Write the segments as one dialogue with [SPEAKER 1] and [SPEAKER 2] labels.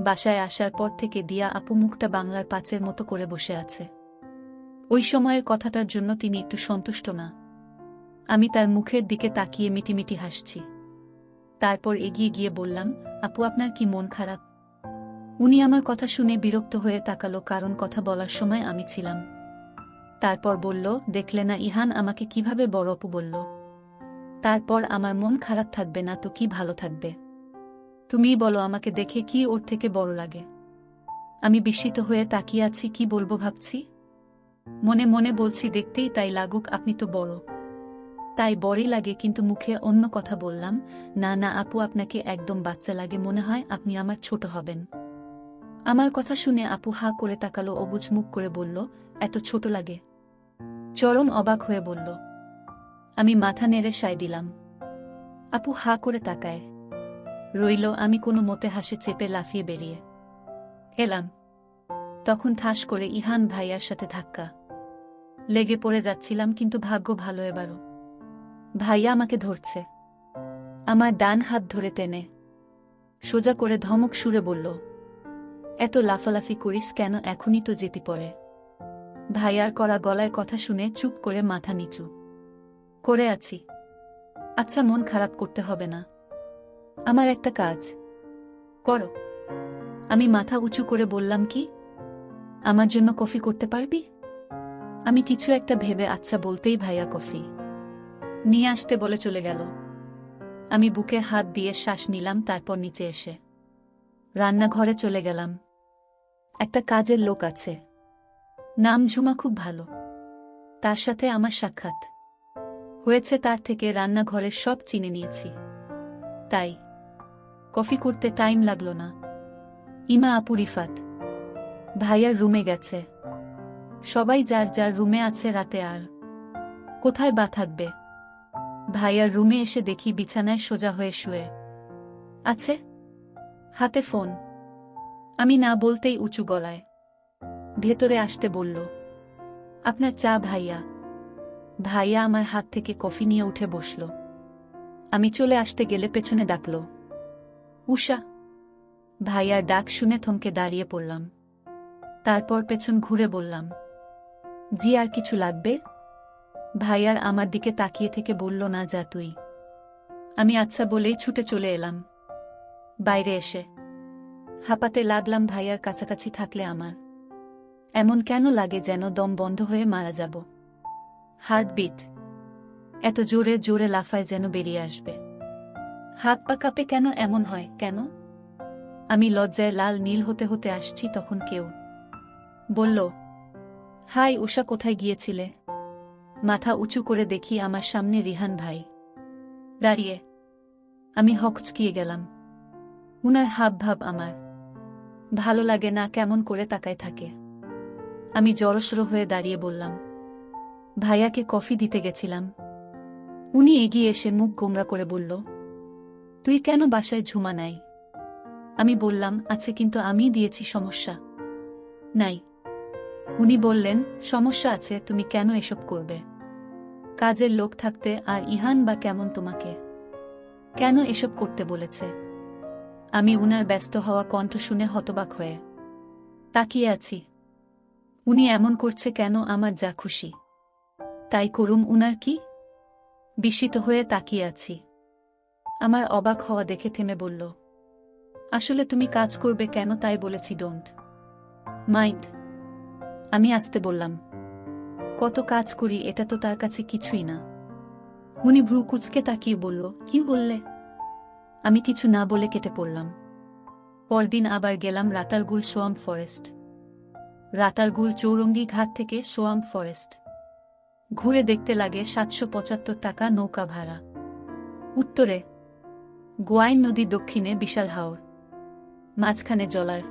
[SPEAKER 1] বাসায় আসার পর থেকে দিয়া আপু মুখটা বাংলার পাঁচের মতো করে বসে আছে। ওই সময়ের কথাটার জন্য তিনি একটু সন্তুষ্ট না। আমি তার মুখের দিকে তাকিয়ে মিটিমিটি হাসছি। তারপর এগিয়ে গিয়ে বললাম, আপু আপনার কি মন খারাপ? উনি আমার কথা শুনে বিরক্ত হয়ে তাকালো, কারণ কথা বলার সময় আমি ছিলাম। তারপর বলল, দেখলে না ইহান আমাকে কিভাবে বড় আপু বলল। তারপর আমার মন খারাপ থাকবে না তো কি ভালো থাকবে? তুমিই বলো আমাকে দেখে কি ওর থেকে বড় লাগে? আমি বিস্মিত হয়ে তাকিয়ে আছি, কি বলবো ভাবছি। মনে মনে বলছি, দেখতেই তাই লাগুক, আপনি তো বড়, তাই বড়ই লাগে, কিন্তু মুখে অন্য কথা বললাম, না না আপু আপনাকে একদম বাচ্চা লাগে, মনে হয় আপনি আমার ছোট হবেন। আমার কথা শুনে আপু হা করে তাকালো, অবুঝ মুখ করে বলল, এত ছোট লাগে? চরম অবাক হয়ে বলল। আমি মাথা নেড়ে সায় দিলাম। আপু হা করে তাকায় রইল। আমি কোনো মতে হাসে চেপে লাফিয়ে বেরিয়ে এলাম। তখন ঠাস করে ইহান ভাইয়ার সাথে ধাক্কা লেগে পড়ে যাচ্ছিলাম, কিন্তু ভাগ্য ভালো এবারও ভাইয়া আমাকে ধরছে। আমার ডান হাত ধরে টেনে সোজা করে ধমক সুরে বলল, এত লাফালাফি করিস কেন, এখনই তো যেতে পড়ে। ভাইয়ার করা গলায় কথা শুনে চুপ করে মাথা নিচু করে আছি। আচ্ছা মন খারাপ করতে হবে না, আমার একটা কাজ করো। আমি মাথা উঁচু করে বললাম, কি? আমার জন্য কফি করতে পারবি? আমি কিছু একটা ভেবে আচ্ছা বলতেই ভাইয়া কফি নিয়ে আসতে বলে চলে গেল। আমি বুকে হাত দিয়ে শ্বাস নিলাম, তারপর নিচে এসে রান্নাঘরে চলে গেলাম। একটা কাজের লোক আছে, নাম ঝুমা, খুব ভালো। তার সাথে আমার সাক্ষাৎ হয়েছে, তার থেকে রান্নাঘরের সব চিনে নিয়েছি, তাই কফি করতে টাইম লাগলো না। ইমা আপু রিফাত ভাইয়ার রুমে গেছে, সবাই যার যার রুমে আছে, রাতে আর কোথায় বা থাকবে। ভাইয়ার রুমে এসে দেখি বিছানায় সোজা হয়ে শুয়ে আছে, হাতে ফোন। আমি না বলতেই উঁচু গলায় ভেতরে আসতে বলল, আপনার চা ভাইয়া। ভাইয়া আমার হাত থেকে কফি নিয়ে উঠে বসল। আমি চলে আসতে গেলে পেছনে ডাকল, উষা। ভাইয়ার ডাক শুনে থমকে দাঁড়িয়ে পড়লাম। তারপর পেছন ঘুরে বললাম, জি আর কিছু লাগবে? ভাইয়ার আমার দিকে তাকিয়ে থেকে বলল, না যা তুই। আমি আচ্ছা বলেই ছুটে চলে এলাম। বাইরে এসে হাঁপাতে লাগলাম। ভাইয়ার কাছাকাছি থাকলে আমার এমন কেন লাগে যেন দম বন্ধ হয়ে মারা যাব। হার্টবিট এত জোরে জোরে লাফায় যেন বেরিয়ে আসবে। হাত পা কাঁপে কেন, এমন হয় কেন? আমি লজ্জায় লাল নীল হতে হতে আসছি, তখন কেউ বলল, হাই উষা, কোথায় গিয়েছিলে? মাথা উঁচু করে দেখি আমার সামনে রিহান ভাই দাঁড়িয়ে। আমি হকচকিয়ে গেলাম। উনার হাব ভাব আমার ভালো লাগে না, কেমন করে তাকায় থাকে। আমি জড়সড় হয়ে দাঁড়িয়ে বললাম, ভাইয়াকে কফি দিতে গেছিলাম। উনি এগিয়ে এসে মুখ গোমরা করে বলল, তুই কেন বাসায় ঝুমা নাই? আমি বললাম, আছে, কিন্তু আমিই দিয়েছি, সমস্যা নাই। উনি বললেন, সমস্যা আছে, তুমি কেন এসব করবে? কাজের লোক থাকতে, আর ইহান বা কেমন তোমাকে কেন এসব করতে বলেছে? আমি উনার ব্যস্ত হওয়া কণ্ঠ শুনে হতবাক হয়ে তাকিয়ে আছি। উনি এমন করছে কেন? আমার যা খুশি তাই করুম, উনার কি? বিস্মিত হয়ে তাকিয়ে আছি। আমার অবাক হওয়া দেখে থেমে বলল, আসলে তুমি কাজ করবে কেন, তাই বলেছি, ডোন্ট মাইন্ড। আমি আসতে বললাম, কত কাজ করি, এটা তো তার কাছে কিছুই না। উনি ভ্রু কুঁচকে তাকিয়ে বলল, কি বললে? আমি কিছু না বলে কেটে পড়লাম। পরদিন আবার গেলাম রাতারগুল সোয়াম্প ফরেস্ট। রাতারগুল চৌরঙ্গি ঘাট থেকে সোয়াম্প ফরেস্ট ঘুরে দেখতে লাগে ৭৭৫ টাকা নৌকা ভাড়া। উত্তরে গোয়াইন নদী, দক্ষিণে বিশাল হাওর, মাঝখানে জলার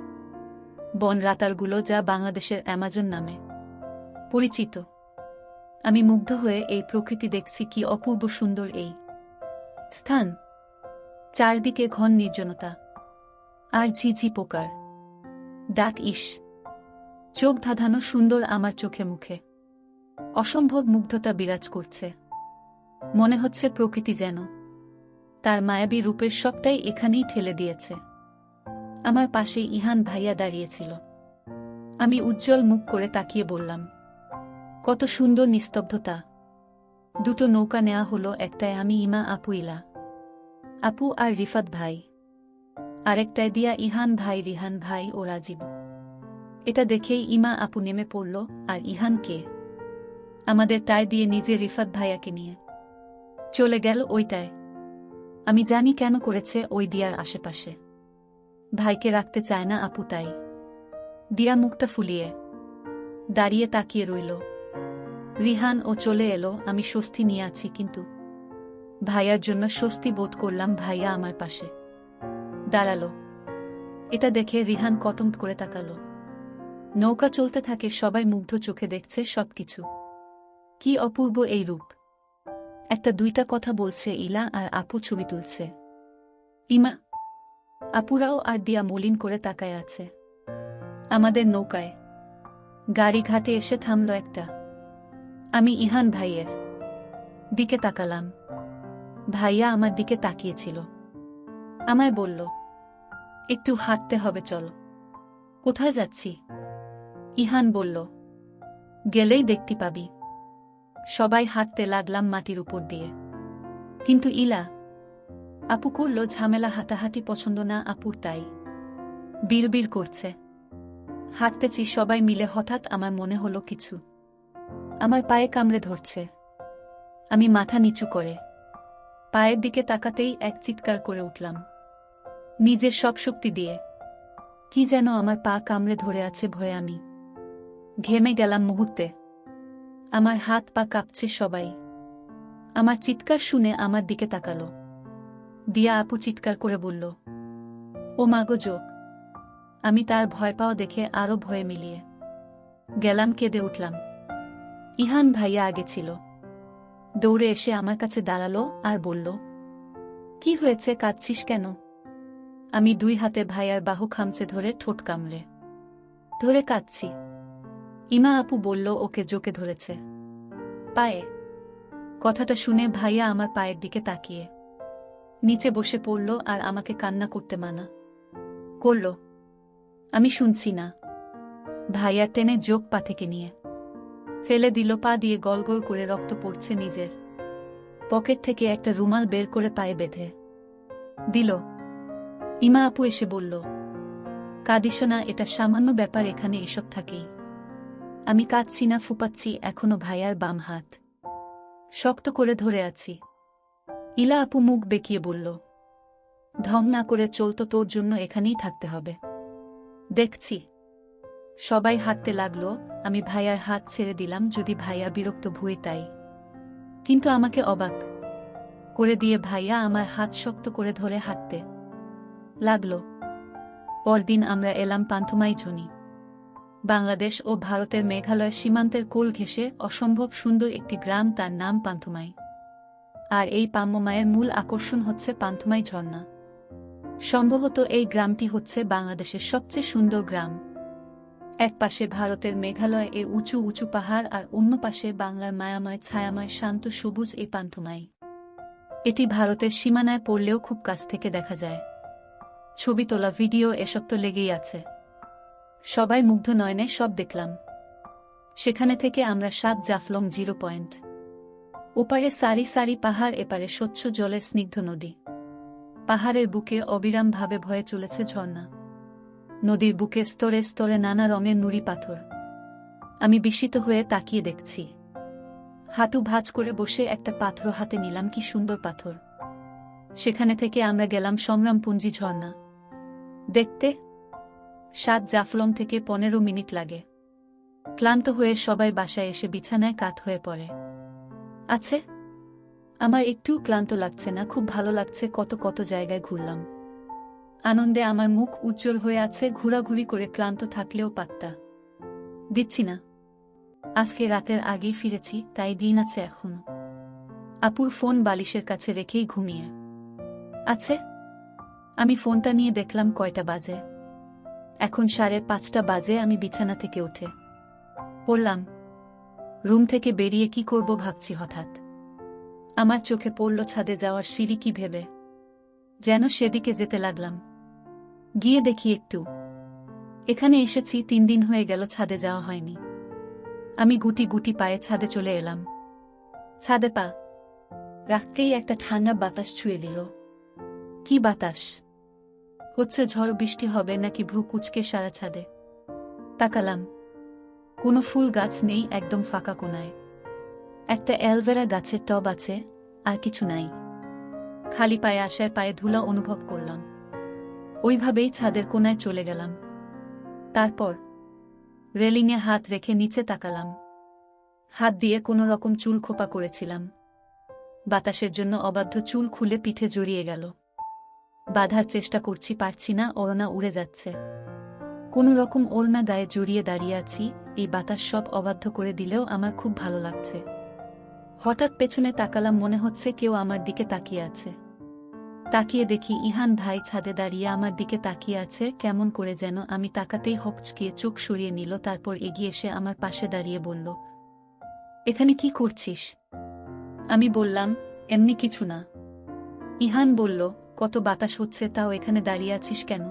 [SPEAKER 1] বন রাতারগুলো, যা বাংলাদেশের অ্যামাজন নামে পরিচিত। আমি মুগ্ধ হয়ে এই প্রকৃতি দেখছি, কি অপূর্ব সুন্দর এই স্থান। চারদিকে ঘন নির্জনতা আর ঝিঝি পোকার ডাক, ইস, চোখ ধাঁধানো সুন্দর। আমার চোখে মুখে অসম্ভব মুগ্ধতা বিরাজ করছে। মনে হচ্ছে প্রকৃতি যেন তার মায়াবী রূপের সবটাই এখানেই ঠেলে দিয়েছে। আমার পাশে ইহান ভাইয়া দাঁড়িয়েছিল। আমি উজ্জ্বল মুখ করে তাকিয়ে বললাম, কত সুন্দর নিস্তব্ধতা। দুটো নৌকা নেওয়া হলো, একটায় আমি, ইমা আপু, ইলা আপু আর রিফাত ভাই, আরেকটায় দিয়া ইহান ভাই, রিহান ভাই ও রাজীব। এটা দেখেই ইমা আপু নেমে পড়ল। আর ইহানকে আমাদের টায় দিয়ে নিজে রিফাত ভাইয়াকে নিয়ে চলে গেল ওইটায়। আমি জানি কেন করেছে, ওই দিয়ার আশেপাশে ভাইকে রাখতে চায় না আপু, তাই। দিয়া মুখটা ফুলিয়ে দাঁড়িয়ে তাকিয়ে রইল। রিহান ও চলে এলো, আমি স্বস্তি নিয়ে আছি, কিন্তু ভাইয়ার জন্য স্বস্তি বোধ করলাম। ভাইয়া আমার পাশে দাঁড়ালো। এটা দেখে রিহান কটম করে তাকালো। নৌকা চলতে থাকে, সবাই মুগ্ধ চোখে দেখছে সবকিছু। কি অপূর্ব এই রূপ। একটা দুইটা কথা বলছে ইলা, আর আপু ছবি তুলছে। ইমা আপুরাও আর দিয়া মলিন করে তাকায় আছে। আমাদের নৌকায় গাড়ি ঘাটে এসে থামল একটা। আমি ইহান ভাইয়ের দিকে তাকালাম। ভাইয়া আমার দিকে তাকিয়েছিল। আমায় বলল, একটু হাঁটতে হবে, চলো। কোথায় যাচ্ছি? ইহান বলল, গেলেই দেখতে পাবি। সবাই হাঁটতে লাগলাম মাটির উপর দিয়ে। কিন্তু ইলা আপু করল ঝামেলা, হাঁটাহাঁটি পছন্দ না আপুর, তাই বিড়বিড় করছে। হাঁটতেছি সবাই মিলে, হঠাৎ আমার মনে হলো কিছু আমার পায়ে কামড়ে ধরছে। আমি মাথা নিচু করে পায়ের দিকে তাকাতেই এক চিৎকার করে উঠলাম, নিজের সব শক্তি দিয়ে। কি যেন আমার পা কামড়ে ধরে আছে, ভয়ে আমি ঘেমে গেলাম মুহূর্তে। আমার হাত পা কাঁপছে। সবাই আমার চিৎকার শুনে আমার দিকে তাকালো। দিয়া আপু চিৎকার করে বলল, ও মাগো যোগ। আমি তার ভয় পাওয়া দেখে আরো ভয়ে মিলিয়ে গেলাম, কেঁদে উঠলাম। ইহান ভাইয়া আগে ছিল, দৌড়ে এসে আমার কাছে দাঁড়ালো আর বলল, কি হয়েছে, কাঁদছিস কেন? আমি দুই হাতে ভাইয়ার বাহু খামচে ধরে ঠোঁট কামড়ে ধরে কাঁদছি। ইমা আপু বলল, ওকে জোকে ধরেছে পায়ে। কথাটা শুনে ভাইয়া আমার পায়ের দিকে তাকিয়ে নিচে বসে পড়ল আর আমাকে কান্না করতে মানা করল। আমি শুনছি না। ভাইয়া টেনে জোক পা থেকে নিয়ে ফেলে দিল। পা দিয়ে গল গল করে রক্ত পড়ছে। নিজের পকেট থেকে একটা রুমাল বের করে পায়ে বেঁধে দিল। ইমা আপু এসে বলল, কাঁদিস না, এটা সামান্য ব্যাপার, এখানে এসব থাকেই। আমি কাঁদছি না, ফুপাচ্ছি। এখনো ভাইয়ার বাম হাত শক্ত করে ধরে আছি। ইলা আপু মুখ বেঁকিয়ে বলল, ঢং না করে চলতো, তোর জন্য এখানেই থাকতে হবে। দেখছি। সবাই হাঁটতে লাগলো। আমি ভাইয়ার হাত ছেড়ে দিলাম, যদি ভাইয়া বিরক্ত ভুয়ে তাই। কিন্তু আমাকে অবাক করে দিয়ে ভাইয়া আমার হাত শক্ত করে ধরে হাঁটতে লাগলো। পরদিন আমরা এলাম পান্থুমাই ঝুনি। বাংলাদেশ ও ভারতের মেঘালয় সীমান্তের কোল ঘেঁষে অসম্ভব সুন্দর একটি গ্রাম, তার নাম পান্থুমাই। আর এই পাম্যমায়ের মূল আকর্ষণ হচ্ছে পান্থুমাই ঝর্ণা। সম্ভবত এই গ্রামটি হচ্ছে বাংলাদেশের সবচেয়ে সুন্দর গ্রাম। এক পাশে ভারতের মেঘালয় এর উঁচু উঁচু পাহাড়, আর অন্য পাশে বাংলার মায়াময় ছায়াময় শান্ত সবুজ এই পান্থুমাই। এটি ভারতের সীমানায় পড়লেও খুব কাছ থেকে দেখা যায়। ছবি তোলা, ভিডিও, এসব তো লেগেই আছে। সবাই মুগ্ধ নয়নে সব দেখলাম। সেখানে থেকে আমরা 7 জাফলং 0 পয়েন্ট। ওপারে সারি সারি পাহাড়, এপারে স্বচ্ছ জলের স্নিগ্ধ নদী। পাহাড়ের বুকে অবিরামভাবে ভয়ে চলেছে ঝর্ণা। নদীর বুকে স্তরে স্তরে নানা রঙের নুড়ি পাথর। আমি বিস্মিত হয়ে তাকিয়ে দেখছি। হাঁটু ভাঁজ করে বসে একটা পাথর হাতে নিলাম, কি সুন্দর পাথর। সেখানে থেকে আমরা গেলাম সংগ্রামপুঞ্জি ঝর্ণা দেখতে। 7 জাফলং থেকে 15 মিনিট লাগে। ক্লান্ত হয়ে সবাই বাসায় এসে বিছানায় কাত হয়ে পড়ে আছে। আমার একটুও ক্লান্ত লাগছে না, খুব ভালো লাগছে। কত কত জায়গায় ঘুরলাম। আনন্দে আমার মুখ উজ্জ্বল হয়ে আছে। ঘোরাঘুরি করে ক্লান্ত থাকলেও পাত্তা দিচ্ছি না। আজকে রাতের আগেই ফিরেছি, তাই দিন আছে এখনো। আপুর ফোন বালিশের কাছে রেখেই ঘুমিয়ে আছে। আমি ফোনটা নিয়ে দেখলাম কয়টা বাজে। এখন 5:30 বাজে। আমি বিছানা থেকে উঠে পড়লাম। রুম থেকে বেরিয়ে কি করব ভাবছি। হঠাৎ আমার চোখে পড়ল ছাদে যাওয়ার সিঁড়ি। কি ভেবে যেন সেদিকে যেতে লাগলাম। গিয়ে দেখি একটু। এখানে এসেছি 3 দিন হয়ে গেল, ছাদে যাওয়া হয়নি। আমি গুটি গুটি পায়ে ছাদে চলে এলাম। ছাদে পা রাখতেই একটা ঠান্ডা বাতাস ছুঁয়ে দিল। কি বাতাস! হচ্ছে ঝড় বৃষ্টি হবে নাকি ভ্রু কুচকে সারা ছাদে। তাকালাম, কোনো ফুল গাছ নেই, একদম ফাঁকা কোনায়। একটা অ্যালভেরা গাছের টব আছে, আর কিছু নাই। খালি পায়ে আসায় পায়ে ধুলা অনুভব করলাম। ওইভাবেই ছাদের কোনায় চলে গেলাম। তারপর রেলিংয়ে হাত রেখে নিচে তাকালাম। হাত দিয়ে কোনো রকম চুল খোপা করেছিলাম। বাতাসের জন্য অবাধ্য চুল খুলে পিঠে জড়িয়ে গেল। বাঁধার চেষ্টা করছি, পারছি না, ওড়না উড়ে যাচ্ছে। কোনো রকম ওড়না গায়ে জড়িয়ে দাঁড়িয়ে আছি, এই বাতাস সব অবাধ্য করে দিলেও আমার খুব ভালো লাগছে। হঠাৎ পেছনে তাকালাম, মনে হচ্ছে কেউ আমার দিকে তাকিয়ে আছে। তাকিয়ে দেখি ইহান ভাই ছাদে দাঁড়িয়ে আমার দিকে তাকিয়ে আছে কেমন করে যেন। আমি তাকাতেই হকচকিয়ে চোখ সরিয়ে নিল, তারপর এগিয়ে এসে আমার পাশে দাঁড়িয়ে বলল, এখানে কি করছিস? আমি বললাম, এমনি কিছু না। ইহান বলল, কত বাতাস হচ্ছে, তাও এখানে দাঁড়িয়ে আছিস কেন?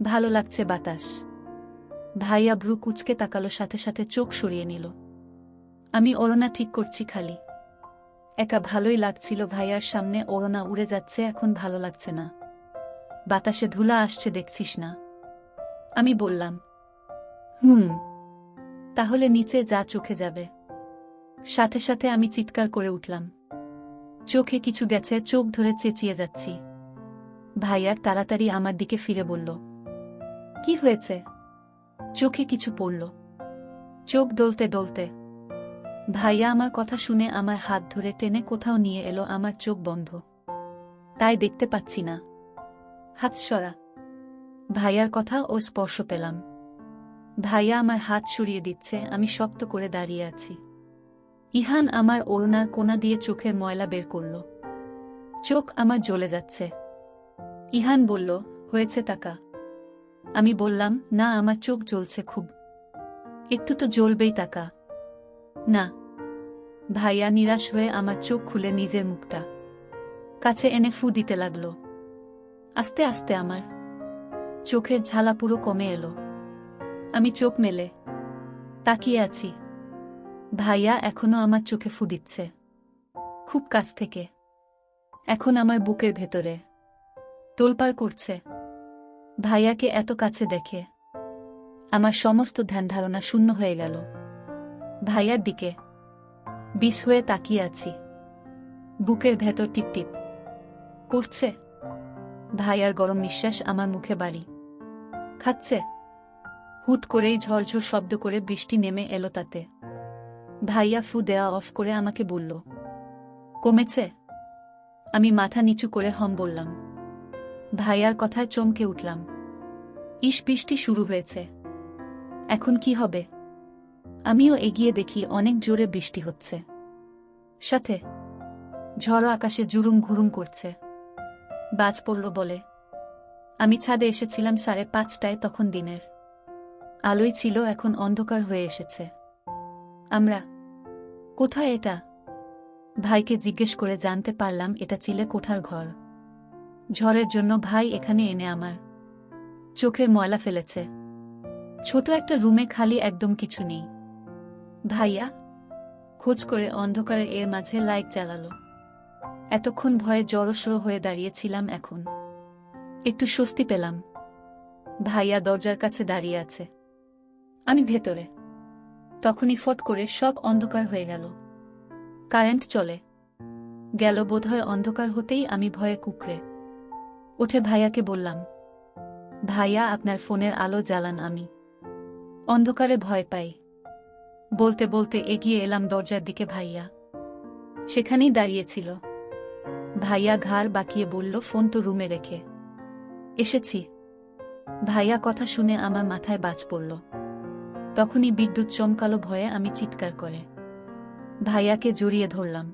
[SPEAKER 1] ভালো লাগছে বাতাস। ভাইয়া ভ্রু কুচকে তাকালো, সাথে সাথে চোখ সরিয়ে নিল। আমি ওড়না ঠিক করছি খালি। একা ভালোই লাগছিল, ভাইয়ার সামনে ওড়না উড়ে যাচ্ছে, এখন ভালো লাগছে না। বাতাসে ধুলা আসছে, দেখছিস না? আমি বললাম, তাহলে নিচে যা, চোখে যাবে। সাথে সাথে আমি চিৎকার করে উঠলাম, চোখে কিছু গেছে, চোখ ধরে চেঁচিয়ে যাচ্ছি। ভাইয়ার তাড়াতাড়ি আমার দিকে ফিরে বলল, কি হয়েছে? চোখে কিছু পড়ল। চোখ ডলতে ডলতে ভাইয়া আমার কথা শুনে আমার হাত ধরে টেনে কোথাও নিয়ে এলো। আমার চোখ বন্ধ, তাই দেখতে পাচ্ছি না। হাত সরা। ভাইয়ার কথা ও স্পর্শ পেলাম। ভাইয়া আমার হাত সরিয়ে দিচ্ছে, আমি শক্ত করে দাঁড়িয়ে আছি। ইহান আমার ওড়নার কোনা দিয়ে চোখের ময়লা বের করল। চোখ আমার জ্বলে যাচ্ছে। ইহান বলল, হয়েছে তাকা। আমি বললাম, না, আমার চোখ জ্বলছে খুব। একটু তো জ্বলবেই, তাকা। না। ভাইয়া নিরাশ হয়ে আমার চোখ খুলে নিজের মুখটা কাছে এনে ফু দিতে লাগল। আস্তে আস্তে আমার চোখের ঝালা পুরো কমে এলো। আমি চোখ মেলে তাকিয়ে আছি। ভাইয়া এখনো আমার চোখে ফু দিচ্ছে, খুব কাছ থেকে। এখন আমার বুকের ভেতরে তোলপাড় করছে। ভাইয়াকে এত কাছে দেখে আমার সমস্ত ধ্যান ধারণা শূন্য হয়ে গেল। ভাইয়ার দিকে বিষ হয়ে তাকিয়ে আছি। বুকের ভেতর টিপটিপ করছে। ভাইয়ার গরম নিঃশ্বাস আমার মুখে বাড়ি খাচ্ছে। হুট করেই ঝরঝর শব্দ করে বৃষ্টি নেমে এলো তাতে। ভাইয়া ফু দেয়া অফ করে আমাকে বলল, কমেছে? আমি মাথা নিচু করে হম বললাম। ভাইয়ার কথায় চমকে উঠলাম। বৃষ্টি শুরু হয়েছে। এখন কি হবে? আমিও এগিয়ে দেখি অনেক জোরে বৃষ্টি হচ্ছে, সাথে ঝড়ো আকাশে জুরুম ঘুরুম করছে। বাজ পড়ল বলে। আমি ছাদে এসেছিলাম 5:30টায়, তখন দিনের আলোই ছিল, এখন অন্ধকার হয়ে এসেছে। আমরা কোথায়? এটা ভাইকে জিজ্ঞেস করে জানতে পারলাম এটা চিলে কোঠার ঘর। ঝড়ের জন্য ভাই এখানে এনে আমার চোখের ময়লা ফেলেছে। ছোট একটা রুমে খালি, একদম কিছু নেই। ভাইয়া খোঁজ করে অন্ধকারের এর মাঝে লাইট জ্বালালো। এতক্ষণ ভয়ে জড়সড় হয়ে দাঁড়িয়েছিলাম, এখন একটু স্বস্তি পেলাম। ভাইয়া দরজার কাছে দাঁড়িয়ে আছে, আমি ভেতরে। তখনই ফট করে সব অন্ধকার হয়ে গেল। কারেন্ট চলে গেল বোধহয়। অন্ধকার হতেই আমি ভয়ে কুঁকড়ে উঠে ভাইয়াকে বললাম, ভাইয়া আপনার ফোনের আলো জ্বালান, আমি অন্ধকারে ভয় পাই। বলতে বলতে এগিয়ে এলাম দরজার দিকে। ভাইয়া সেখানেই দাঁড়িয়েছিল। ভাইয়া ঘাড় বাঁকিয়ে বলল, ফোন তো রুমে রেখে এসেছি। ভাইয়া কথা শুনে আমার মাথায় বাজ পড়ল। তখনই বিদ্যুৎ চমকালো। ভয়ে আমি চিৎকার করে ভাইয়াকে জড়িয়ে ধরলাম।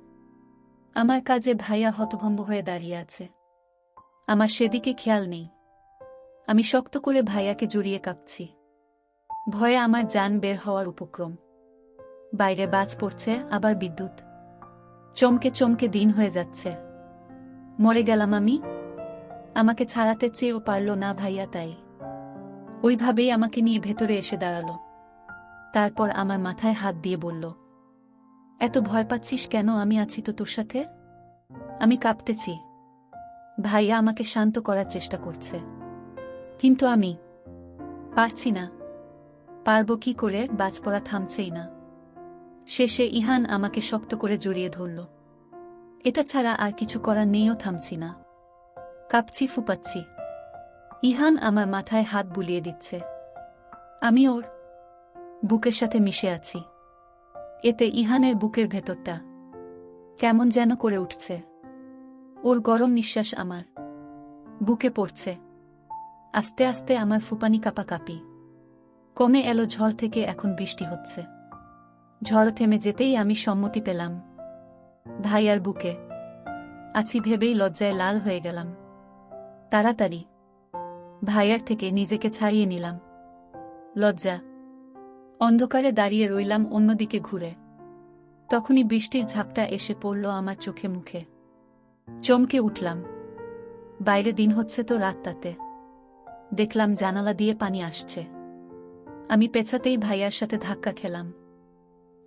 [SPEAKER 1] আমার কাজে ভাইয়া হতভম্ব হয়ে দাঁড়িয়ে আছে। আমার সেদিকে খেয়াল নেই। আমি শক্ত করে ভাইয়াকে জড়িয়ে কাঁপছি। ভয়ে আমার জান বের হওয়ার উপক্রম। বাইরে বাজ পড়ছে, আবার বিদ্যুৎ চমকে চমকে দিন হয়ে যাচ্ছে। মরে গেলাম আমি? আমাকে ছাড়াতে চেয়েও পারল না ভাইয়া, তাই ওইভাবেই আমাকে নিয়ে ভেতরে এসে দাঁড়ালো। তারপর আমার মাথায় হাত দিয়ে বলল, এত ভয় পাচ্ছিস কেন? আমি আছি তো তোর সাথে। আমি কাঁপতেছি। ভাইয়া আমাকে শান্ত করার চেষ্টা করছে, কিন্তু আমি পারছি না। পারবো কি করে? বাজ পড়া থামছেই না। শেষে ইহান আমাকে শক্ত করে জড়িয়ে ধরল। এটা ছাড়া আর কিছু করার নেইও। থামছি না, কাঁপছি, ফুপাচ্ছি। ইহান আমার মাথায় হাত বুলিয়ে দিচ্ছে। আমি ওর বুকের সাথে মিশে আছি। এতে ইহানের বুকের ভেতরটা কেমন যেন করে উঠছে। ওর গরম নিঃশ্বাস আমার বুকে পড়ছে। আস্তে আস্তে আমার ফুপানি কাঁপাকাঁপি কমে এলো। ঝড় থেকে এখন বৃষ্টি হচ্ছে। ঝড় থেমে যেতেই আমি সম্মতি পেলাম। ভাইয়ার বুকে আছি ভেবেই লজ্জায় লাল হয়ে গেলাম। তাড়াতাড়ি ভাইয়ার থেকে নিজেকে ছাড়িয়ে নিলাম। লজ্জা। অন্ধকারে দাঁড়িয়ে রইলাম অন্যদিকে ঘুরে। তখনই বৃষ্টির ঝাপটা এসে পড়ল আমার চোখে মুখে। চমকে উঠলাম। বাইরে দিন হচ্ছে তো রাত, তাতে দেখলাম জানালা দিয়ে পানি আসছে। আমি পেছাতেই ভাইয়ার সাথে ধাক্কা খেলাম।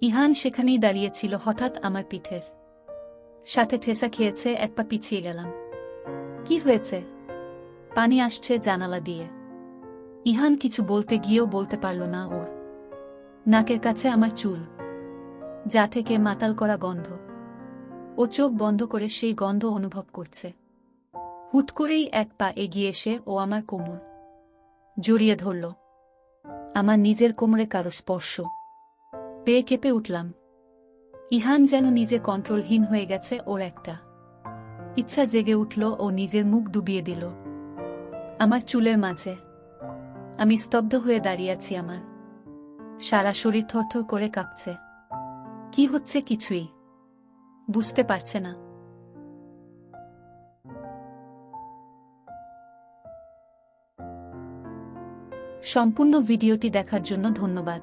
[SPEAKER 1] ইহান সেখানেই দাঁড়িয়েছিল। হঠাৎ আমার পিঠের সাথে ঠেসা খেয়েছে। এক পা পিছিয়ে গেলাম। কি হয়েছে? পানি আসছে জানালা দিয়ে। ইহান কিছু বলতে গিয়েও বলতে পারল না। ওর নাকের কাছে আমার চুল, যা থেকে মাতাল করা গন্ধ। ও চোখ বন্ধ করে সেই গন্ধ অনুভব করছে। হুট করেই এক পা এগিয়ে এসে ও আমার কোমর জড়িয়ে ধরল। আমার নিজের কোমরে কারো স্পর্শ পেয়ে কেঁপে উঠলাম। ইহান যেন নিজে কন্ট্রোলহীন হয়ে গেছে। ওর একটা ইচ্ছা জেগে উঠল। ও নিজের মুখ ডুবিয়ে দিল আমার চুলের মাঝে। আমি স্তব্ধ হয়ে দাঁড়িয়ে আছি। আমার সারা শরীর থরথর করে কাঁপছে। কি হচ্ছে কিছুই বুঝতে পারছে না। সম্পূর্ণ ভিডিওটি দেখার জন্য ধন্যবাদ।